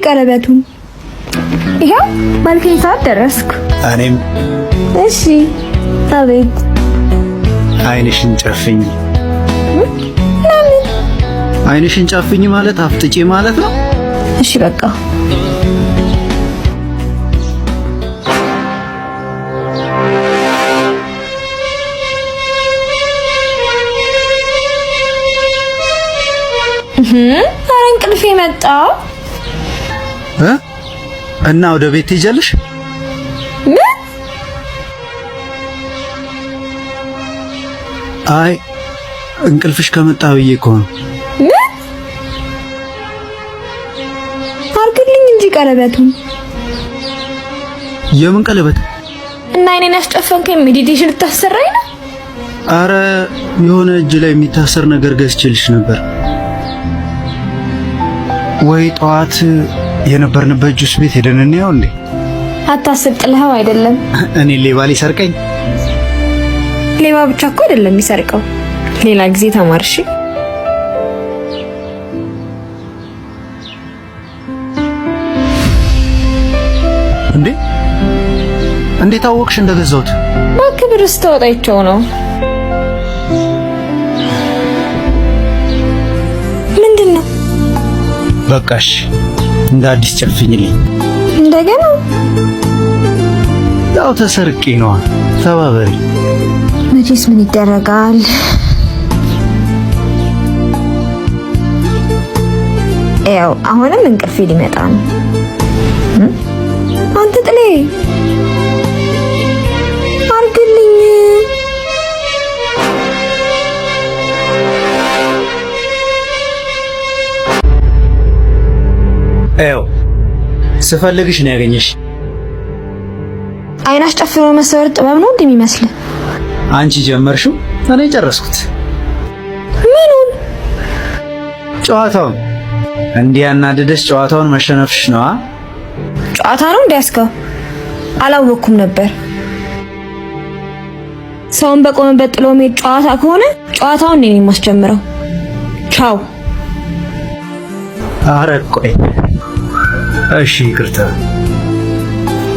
ቀለበቱን። ይሄው ባልከኝ ሰዓት ደረስኩ። እኔም እሺ። አቤት። አይንሽን ጨፍኝ። ለምን? አይንሽን ጨፍኝ ማለት አፍጥጪ ማለት ነው። እሺ በቃ ኧረ እንቅልፌ መጣ። እና ወደ ቤት ትሄጃለሽ? ምን? አይ እንቅልፍሽ ከመጣ ብዬ እኮ ነው። ምን? አርግልኝ እንጂ ቀለበቱን። የምን ቀለበት? እና እኔን ያስጨፈንከኝ ሜዲቴሽን ልታሰራኝ ነው? አረ የሆነ እጅ ላይ የሚታሰር ነገር ገዝቼልሽ ነበር። ወይ ጠዋት የነበርንበት ጁስ ቤት ሄደን እንየው እንዴ? አታስብ፣ ጥለኸው አይደለም። እኔ ሌባ ሊሰርቀኝ? ሌባ ብቻ እኮ አይደለም የሚሰርቀው። ሌላ ጊዜ ተማርሽ። እንዴ እንዴት አወቅሽ እንደገዛሁት? ማክብር ስተወጣይቸው ነው። ምንድነው? በቃሽ እንደ አዲስ ጨፍኝልኝ። እንደገና? ያው ተሰርቄ ነዋ። ተባበሪ። መቼስ ምን ይደረጋል። ያው አሁንም እንቅልፌ ሊመጣ ነው። አንተ ጥሌ አርግልኝ። ኤው ስፈልግሽ ነው ያገኘሽ። አይናሽ ጨፍኖ መሰወር ጥበብ ነው እንደሚመስል። አንቺ ጀመርሽው፣ እኔ ጨረስኩት። ምኑን? ጨዋታውን። እንዲህ ያናደደሽ ጨዋታውን መሸነፍሽ ነዋ። ጨዋታ ነው እንዲያስከው አላወኩም ነበር። ሰውን በቆመበት ጥሎ መሄድ ጨዋታ ከሆነ ጨዋታውን እኔ ነኝ የማስጀምረው። ቻው። ኧረ ቆይ እሺ ይቅርታ።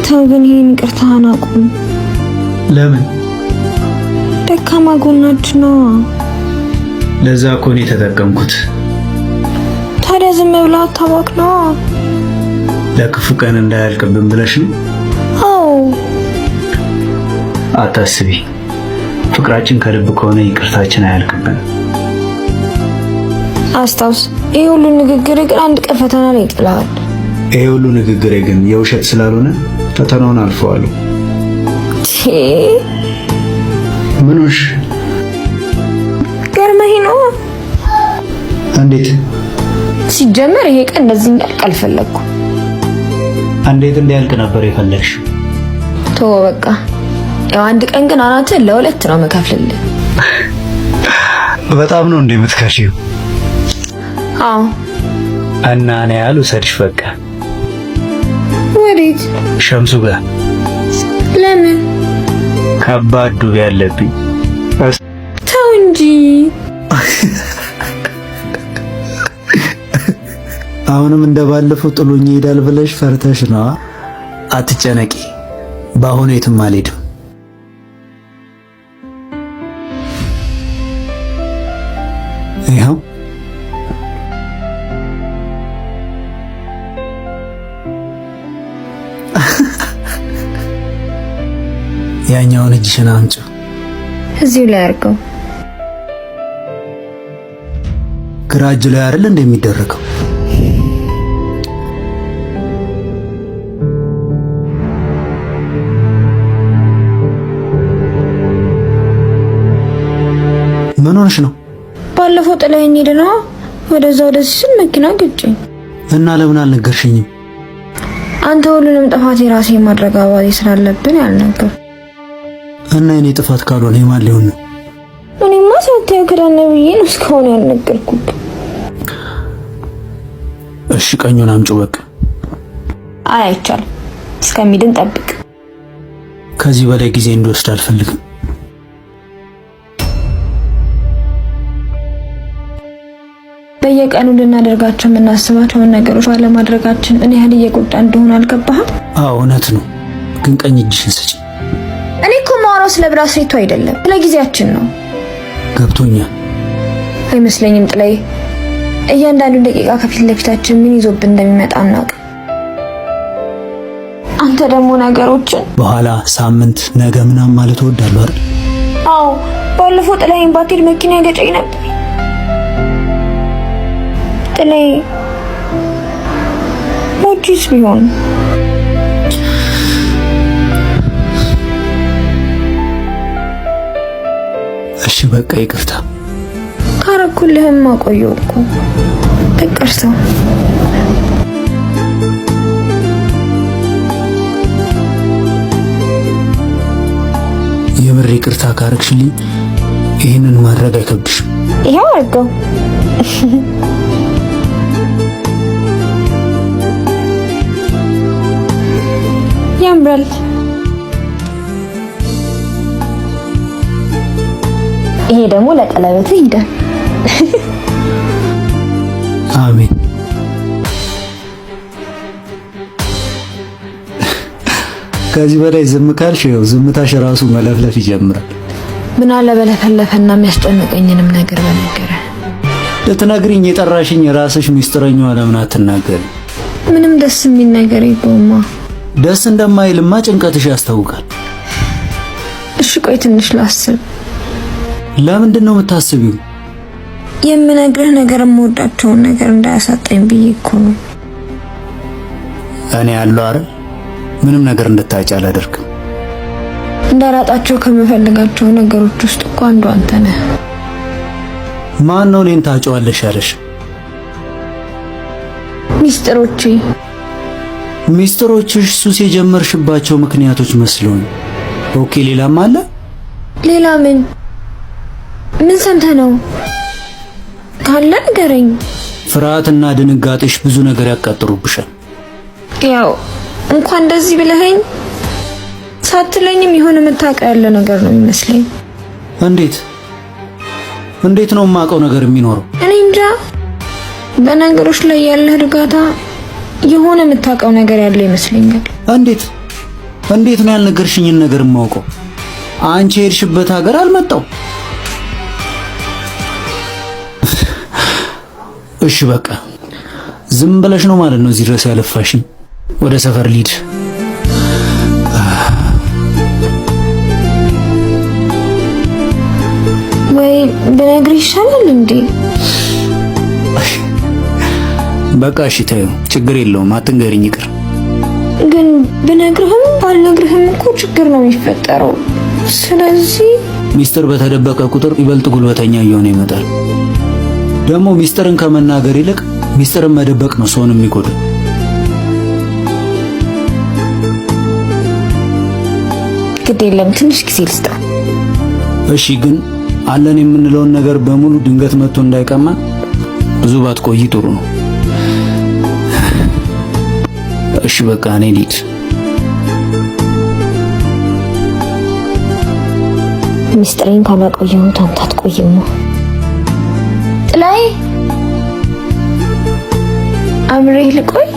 ተው ግን ይሄን ይቅርታህን አቁም። ለምን? ደካማ ጎናችን ነው። ለዛ እኮ ነው የተጠቀምኩት። ታዲያ ዝም ብላ አታባክ ነው። ለክፉ ቀን እንዳያልቅብን ብለሽ ነው? አዎ። አታስቢ፣ ፍቅራችን ከልብ ከሆነ ይቅርታችን አያልቅብን። አስታውስ፣ ይሄ ሁሉ ንግግር ግን አንድ ቀን ፈተና ላይ ይጥላል። ይሄ ሁሉ ንግግሬ ግን የውሸት ስላልሆነ ፈተናውን አልፈዋለሁ። ምኑሽ ገርመኝ ነው። እንዴት? ሲጀመር ይሄ ቀን እንደዚህ እንዲያልቅ አልፈለኩም። እንዴት እንዲያልቅ ነበር የፈለግሽው? ተው በቃ። ያው አንድ ቀን ግን አናትህን ለሁለት ነው መከፍልልህ። በጣም ነው እንዴ የምትከሺው? አዎ። እና እኔ ልውሰድሽ በቃ። ወዴት? ሸምሱ ጋር። ለምን? ከባድ ዱብ ያለብኝ። ተው እንጂ። አሁንም እንደባለፈው ጥሎኝ ይሄዳል ብለሽ ፈርተሽ ነው? አትጨነቂ፣ በአሁኑ የትም አልሄድም። ይኸው ያኛውን እጅሽን አምጪው። እዚሁ ላይ አድርገው። ግራ እጅ ላይ አይደል እንደሚደረገው? ምን ሆነሽ ነው? ባለፈው ጥለኸኝ ሄደ ነው። ወደዛ ወደዚህ ስል መኪና ገጨኝ። እና ለምን አልነገርሽኝም? አንተ ሁሉንም ጥፋት የራሴ ማድረግ አባቴ ስላለብን ያልነገር። እና የኔ ጥፋት ካልሆነ የማን ሊሆን ነው? እኔማ ሳታየው ከዳነ ብዬ ነው እስካሁን ያልነገርኩት። እሺ ቀኙን አምጪው በቃ። አይ አይቻልም። እስከሚድን ጠብቅ። ከዚህ በላይ ጊዜ እንድወስድ አልፈልግም። በየቀኑ ልናደርጋቸው የምናስባቸውን ነገሮች ባለማድረጋችን ምን ያህል እየጎዳ እንደሆነ አልገባህም? አዎ እውነት ነው፣ ግን ቀኝ እጅሽን ስጪ። እኔ እኮ ማውራው ስለ ብራስሌቱ አይደለም፣ ስለ ጊዜያችን ነው። ገብቶኛል። አይመስለኝም ጥላይ። እያንዳንዱ ደቂቃ ከፊት ለፊታችን ምን ይዞብን እንደሚመጣ እናውቅ። አንተ ደግሞ ነገሮችን በኋላ ሳምንት ነገ ምናምን ማለት እወዳለሁ አይደል? አዎ ባለፈው ጥላዬን ባትሄድ መኪና ይገጨኝ ነበር። ጥላይ ሞጂስ ቢሆን እሺ በቃ ይቅርታ። ካረኩልህም አቆየው እኮ ተቀርሰው የምር ይቅርታ ካረክሽልኝ ይሄንን ማድረግ አይከብድሽም። ይሄው አድርገው። ያምራል። ይሄ ደግሞ ለቀለበትህ ይሄዳል። አሜን። ከዚህ በላይ ዝም ካልሽ ይኸው ዝምታሽ ራሱ መለፍለፍ ይጀምራል። ምን አለ በለፈለፈና የሚያስጨንቀኝንም ነገር በነገረ። ልትነግሪኝ የጠራሽኝ ራስሽ ሚስጥረኛዋ ለምን አትናገሪ? ምንም ደስ የሚል ነገር የለውማ። ደስ እንደማይልማ ጭንቀትሽ ያስታውቃል። እሺ ቆይ ትንሽ ላስብ። ለምንድን ነው የምታስቢው? የምነግርህ ነገር የምወዳቸውን ነገር እንዳያሳጣኝ ብዬ እኮ ነው። እኔ ያለው አይደል ምንም ነገር እንድታጭ አላደርግም። እንዳላጣቸው ከምፈልጋቸው ነገሮች ውስጥ እኮ አንዱ አንተ ነህ። ማን ነው እኔን ታጫዋለሽ ያለሽ? ሚስጥሮችሽ ሱስ የጀመርሽባቸው ምክንያቶች መስሎኝ። ኦኬ ሌላም አለ? ሌላ ምን ሰምተህ ነው? ካለ ንገረኝ። ፍርሃትና ድንጋጤሽ ብዙ ነገር ያቃጥሩብሻል። ያው እንኳን እንደዚህ ብለኸኝ ሳትለኝም የሆነ መታወቂያ ያለ ነገር ነው የሚመስለኝ። እንዴት ነው የማውቀው ነገር የሚኖረው? እኔ እንጃ። በነገሮች ላይ ያለህ እርጋታ የሆነ የምታውቀው ነገር ያለ ይመስለኛል። እንዴት ነው ያልነገርሽኝን ነገር የማውቀው? አንቺ የሄድሽበት ሀገር አልመጣው። እሺ በቃ ዝም ብለሽ ነው ማለት ነው እዚህ ድረስ ያለፋሽኝ? ወደ ሰፈር ሊድ ወይ ብነግርህ ይሻላል እንዴ? በቃ እሺ ተይው፣ ችግር የለውም አትንገሪኝ ይቅር። ግን ብነግርህም ባልነግርህም እኮ ችግር ነው የሚፈጠረው። ስለዚህ ሚስጥር በተደበቀ ቁጥር ይበልጥ ጉልበተኛ እየሆነ ይመጣል። ደግሞ ሚስጥርን ከመናገር ይልቅ ሚስጥርን መደበቅ ነው ሰውን የሚጎዳው። ግድ የለም ትንሽ ጊዜ ልስጠው። እሺ ግን አለን የምንለውን ነገር በሙሉ ድንገት መጥቶ እንዳይቀማን ብዙ ባትቆይ ጥሩ ነው። እሺ በቃ እኔ ልሂድ። ሚስጥሬን ካላቆየሁት አንተ አትቆይም። ጥላይ አብሬህ ልቆይ?